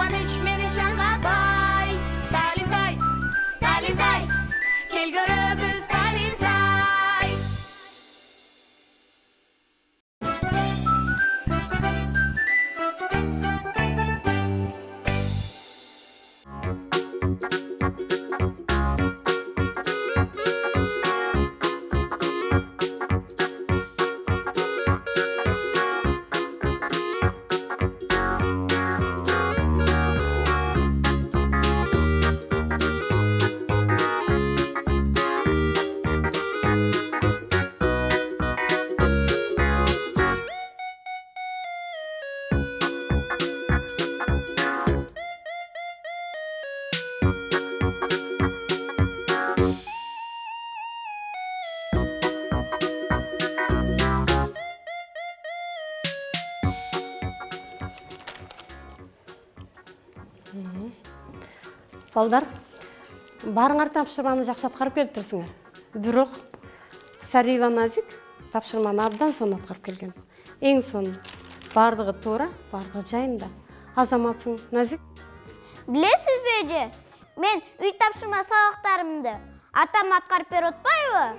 Кубаныч менен шаңга бай. Талимтай, талимтай, кел көрөбүз талимтай. Балдар, барыңар тапшырманы жакшы аткарып келиптирсиңер. Бирок Сарила Назик тапшырманы абдан сонун аткарып келген. Эң сонун. Бардыгы туура, бардыгы жайында. Азаматсың, Назик. Билесизби эже? Мен үй тапшырма сабактарымды атам аткарып берип атпайбы?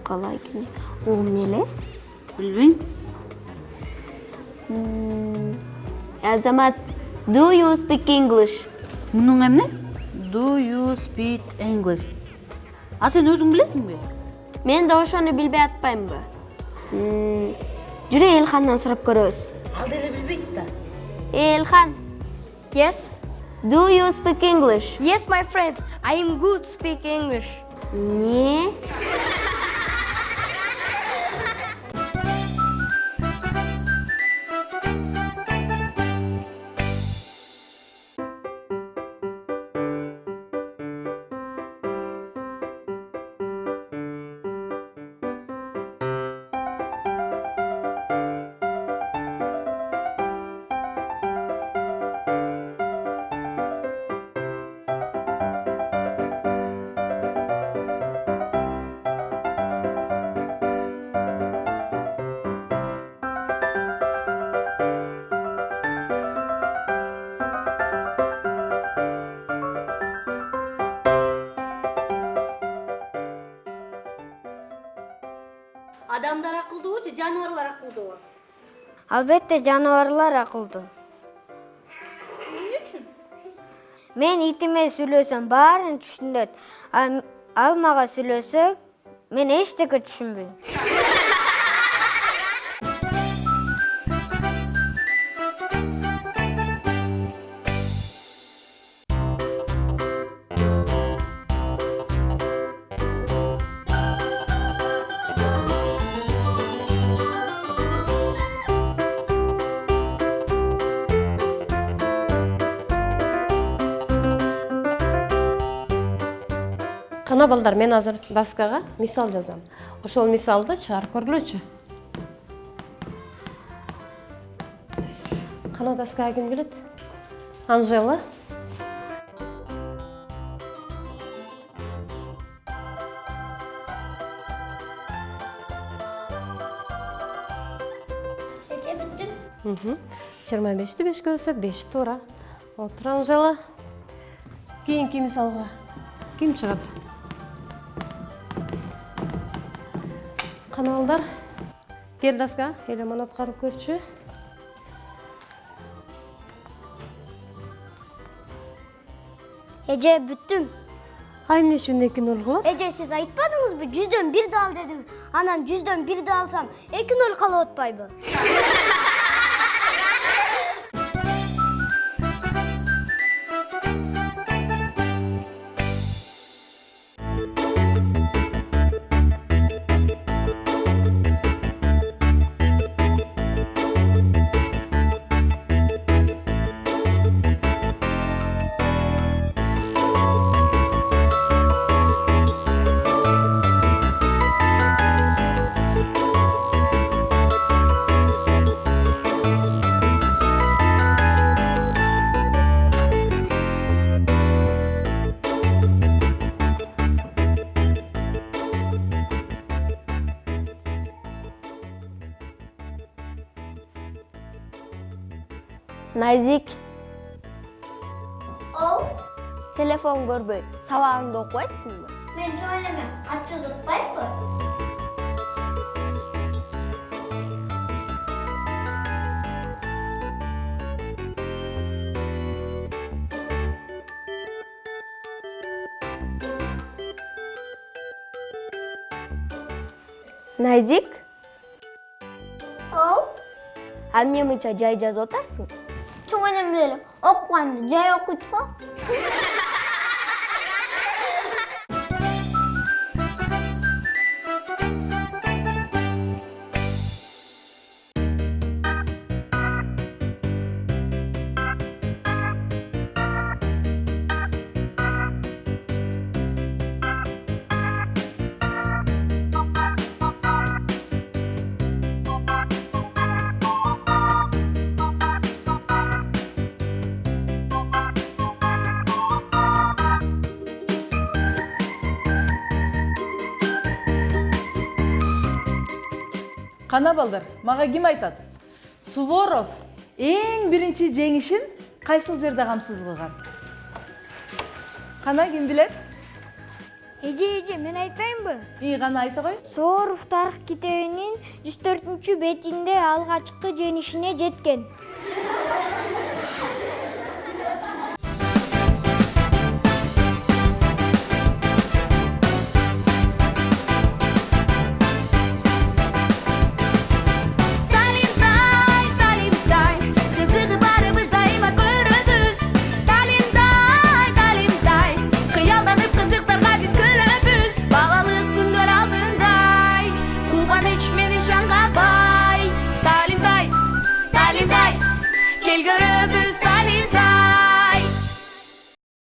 Қалай екен? Ол неле? Білбейм. Азамат, do you speak English? Мұның әмне? Do you speak English? А сен өзің білесің бе? Мен де ошоны билбей атпаймынбы? Жүре Элхандан сурап көрөбүз. Ал деле билбейт да. Элхан, Yes, do you speak English? yes, my friend. I am good speak English. Не? Адамдар акылдуу же жаныбарлар акылдуу? Албетте жаныбарлар акылдуу. Эмне үчүн? Мен итиме сүйлөсөм баарын түшүнөт. Ал мага сүйлөсө, мен эчтеке түшүнбөйм. Кана балдар, мен азыр доскага мисал жазам. Ошол мисалды чыгарып көргүлөчү. Кана доскага ким келет? Анжела. Эже бүттүм. 25'ti 5 бөлсөк 5 туура. Отур Анжела. Кийинки мисалга ким чыгат? Каналдар, кел доска, элеман аткарып көрчү. Эже бүттүм. Ай эмне үчүн 2-0 кылат? Эже, сиз айтпадыңызбы? 100дөн 1 ал дедиңиз. Анан 100дөн 1 алсам 2-0 калып атпайбы? Назик. Телефон көрбөй, сабагыңды окубайсыңбы? Мен ойлаймын, кат жазатпайбы? Назик? А эмне мынча жай жазып атасың? Чоң энем эле окуганды жай окуйт го. Кана балдар, мага ким айтат? Суворов эң биринчи жеңишин кайсыл жерде камсыз кылган? Кана ким билет? Эже, мен айтайынбы? Кана айта кой. Суворов тарых китебинин 104-бетинде алгачкы жеңишине жеткен.